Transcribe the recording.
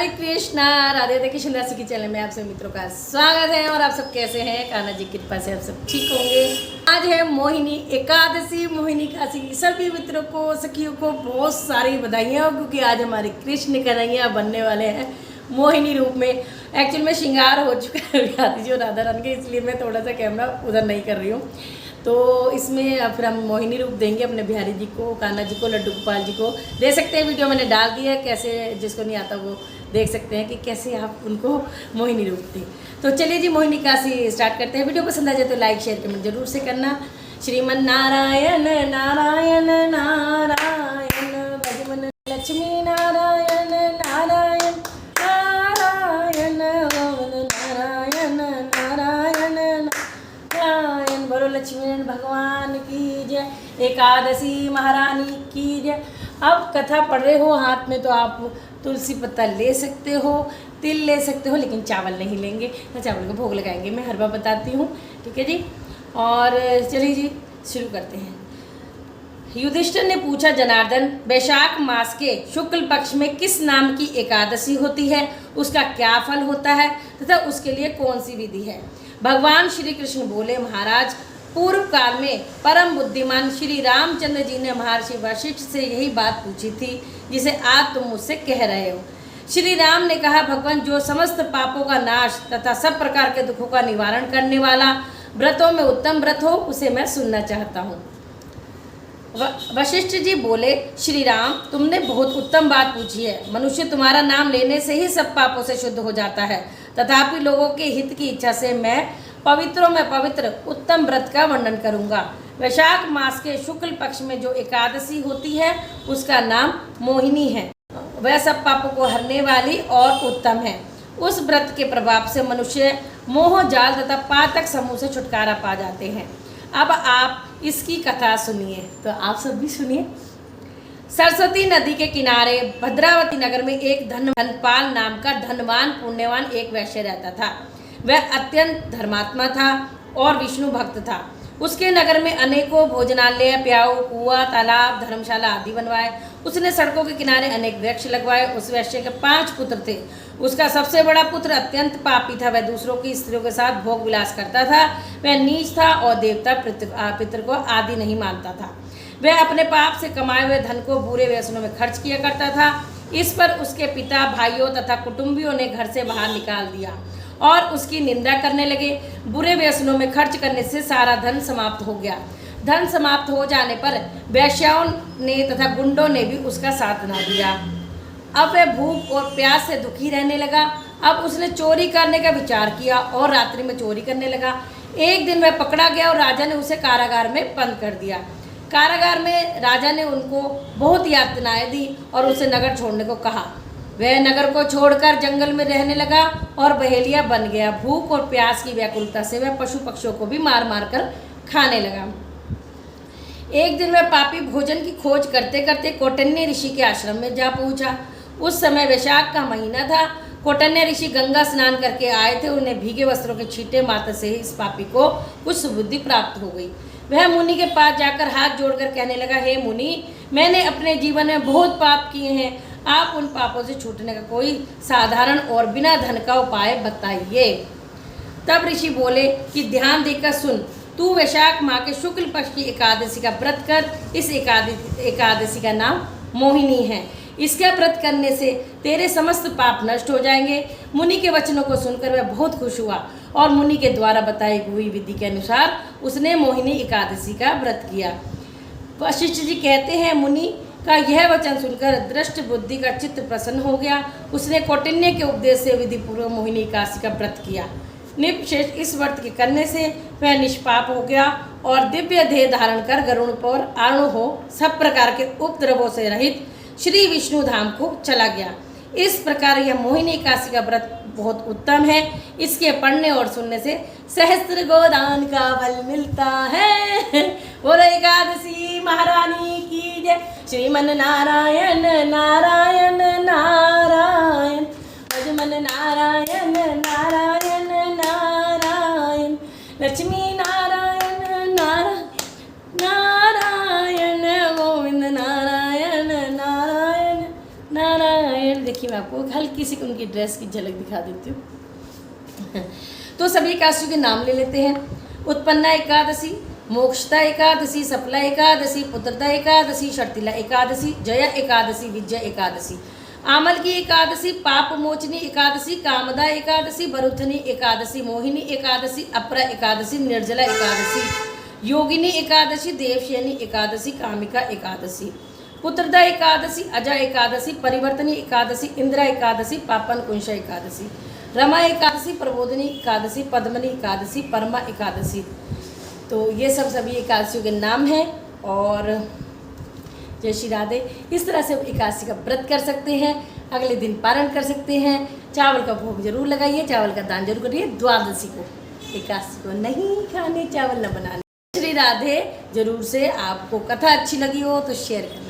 हरे कृष्णा। राधे राधे कृष्ण दास की चैनल में आप सभी मित्रों का स्वागत है। और आप सब कैसे हैं? कान्हा जी की कृपा से आप सब ठीक होंगे। आज है मोहिनी एकादशी। मोहिनी एकादशी की सभी मित्रों को, सखियों को बहुत सारी बधाइयाँ, क्योंकि आज हमारे कृष्ण कन्हैया बनने वाले हैं मोहिनी रूप में। एक्चुअल में श्रृंगार हो चुका है राधा जी और राधा रानी के, इसलिए मैं थोड़ा सा कैमरा उधर नहीं कर रही हूँ। तो इसमें फिर हम मोहिनी रूप देंगे अपने बिहारी जी को, कान्हा जी को, लड्डू गोपाल जी को। दे सकते हैं, वीडियो मैंने डाल दिया है, कैसे जिसको नहीं आता वो देख सकते हैं कि कैसे आप उनको मोहिनी रूप दें। तो चलिए जी, मोहिनी काशी स्टार्ट करते हैं। वीडियो पसंद आ जाए तो लाइक शेयर कमेंट जरूर से करना। श्रीमन नारायण नारायण नारायण, भजमन लक्ष्मी नारायण नारायण नारायण, नारायण नारायण नारायण। बोलो लक्ष्मी भगवान की जय, एकादशी महारानी की जय। अब कथा पढ़ रहे हो हाथ में तो आप तुलसी पत्ता ले सकते हो, तिल ले सकते हो, लेकिन चावल नहीं लेंगे ना, चावल को भोग लगाएंगे। मैं हर बार बताती हूँ, ठीक है जी। और चलिए जी शुरू करते हैं। युधिष्ठिर ने पूछा, जनार्दन, वैशाख मास के शुक्ल पक्ष में किस नाम की एकादशी होती है, उसका क्या फल होता है तथा उसके लिए कौन सी विधि है? भगवान श्री कृष्ण बोले, महाराज, पूर्व काल में परम बुद्धिमान श्री रामचंद्र जी ने महर्षि वशिष्ठ से यही बात पूछी थी जिसे आज तुम मुझसे कह रहे हो। श्री राम ने कहा, भगवान, जो समस्त पापों का नाश तथा सब प्रकार के दुखों का निवारण करने वाला व्रतों में उत्तम व्रत हो, उसे मैं सुनना चाहता हूँ। वशिष्ठ जी बोले, श्री राम, तुमने बहुत उत्तम बात पूछी है। मनुष्य तुम्हारा नाम लेने से ही सब पापों से शुद्ध हो जाता है, तथापि लोगों के हित की इच्छा से मैं पवित्रों में पवित्र उत्तम व्रत का वर्णन करूंगा। वैशाख मास के शुक्ल पक्ष में जो एकादशी होती है उसका नाम मोहिनी है। वह सब पापों को हरने वाली और उत्तम है। उस व्रत के प्रभाव से मनुष्य मोह जाल तथा पातक समूह से छुटकारा पा जाते हैं। अब आप इसकी कथा सुनिए, तो आप सब भी सुनिए। सरस्वती नदी के किनारे भद्रावती नगर में एक धनपाल नाम का धनवान पुण्यवान एक वैश्य रहता था। वह अत्यंत धर्मात्मा था और विष्णु भक्त था। उसके नगर में अनेकों भोजनालय, प्याऊ, कुआं, तालाब, धर्मशाला आदि बनवाए। उसने सड़कों के किनारे अनेक वृक्ष लगवाए। उस वैश्य के 5 पुत्र थे। उसका सबसे बड़ा पुत्र अत्यंत पापी था। वह दूसरों की स्त्रियों के साथ भोग विलास करता था। वह नीच था और देवता पितृ को आदि नहीं मानता था। वह अपने पाप से कमाए हुए धन को बुरे व्यसनों में खर्च किया करता था। इस पर उसके पिता, भाइयों तथा कुटुंबियों ने घर से बाहर निकाल दिया और उसकी निंदा करने लगे। बुरे व्यसनों में खर्च करने से सारा धन समाप्त हो गया। धन समाप्त हो जाने पर वेश्याओं ने तथा गुंडों ने भी उसका साथ ना दिया। अब वह भूख और प्यास से दुखी रहने लगा। अब उसने चोरी करने का विचार किया और रात्रि में चोरी करने लगा। एक दिन वह पकड़ा गया और राजा ने उसे कारागार में बंद कर दिया। कारागार में राजा ने उनको बहुत यातनाएं दी और उसे नगर छोड़ने को कहा। वह नगर को छोड़कर जंगल में रहने लगा और बहेलिया बन गया। भूख और प्यास की व्याकुलता से वह पशु पक्षियों को भी मार मार कर खाने लगा। एक दिन वह पापी भोजन की खोज करते करते कौटन्य ऋषि के आश्रम में जा पहुंचा। उस समय वैशाख का महीना था। कौटन्य ऋषि गंगा स्नान करके आए थे। उन्हें भीगे वस्त्रों के छींटे मात्र से ही इस पापी को कुछ सुबुद्धि प्राप्त हो गई। वह मुनि के पास जाकर हाथ जोड़कर कहने लगा, हे मुनि, मैंने अपने जीवन में बहुत पाप किए हैं। आप उन पापों से छूटने का कोई साधारण और बिना धन का उपाय बताइए। तब ऋषि बोले कि ध्यान देकर सुन, तू वैशाख माह के शुक्ल पक्ष की एकादशी का व्रत कर। इस एकादशी का नाम मोहिनी है। इसका व्रत करने से तेरे समस्त पाप नष्ट हो जाएंगे। मुनि के वचनों को सुनकर वह बहुत खुश हुआ और मुनि के द्वारा बताई हुई विधि के अनुसार उसने मोहिनी एकादशी का व्रत किया। वशिष्ठ जी कहते हैं, मुनि का यह वचन सुनकर दृष्ट बुद्धि का चित्त प्रसन्न हो गया। उसने कौटिन्य के उपदेश से विधि पूर्वक मोहिनी एकादशी का व्रत किया। निपशेष इस व्रत के करने से वह निष्पाप हो गया और दिव्य देह धारण कर गरुड़ पर आरूढ़ हो सब प्रकार के उपद्रवों से रहित श्री विष्णु धाम को चला गया। इस प्रकार यह मोहिनी एकादशी का व्रत बहुत उत्तम है। इसके पढ़ने और सुनने से सहस्त्र गोदान का फल मिलता है। बोलो एकादशी महारानी की जय। श्रीमन नारायण नारायण नारायण, भजमन नारायण नारायण नारायण, लक्ष्मी नारायण नारायण नारायण, गोविंद नारायण नारायण नारायण। देखिए मैं आपको हल्की सी उनकी ड्रेस की झलक दिखा देती हूँ। तो सभी एकादशियों के नाम ले लेते हैं। उत्पन्ना एकादशी, मोक्षदा एकादशी, सफला एकादशी, पुत्रदा एकादशी, शर्तिला एकादशी, जया एकादशी, विजय एकादशी, आमल की एकादशी, पाप मोचनी एकादशी, कामदा एकादशी, बरुथनी एकादशी, मोहिनी एकादशी, अपरा एकादशी, निर्जला एकादशी, योगिनी एकादशी, देवशयनी एकादशी, कामिका एकादशी, पुत्रदा एकादशी, अजा एकादशी, परिवर्तनी एकादशी, इंदिरा एकादशी, पापन कुंशा एकादशी, रमा एकादशी, प्रबोधनी एकादशी, पद्मनी एकादशी, परमा एकादशी। तो ये सब सभी एकादशियों के नाम हैं। और जय श्री राधे। इस तरह से आप एकादशी का व्रत कर सकते हैं, अगले दिन पारण कर सकते हैं। चावल का भोग जरूर लगाइए, चावल का दान जरूर करिए। द्वादशी को, एकादशी को नहीं खाने चावल न बनाने। श्री राधे। जरूर से आपको कथा अच्छी लगी हो तो शेयर करें।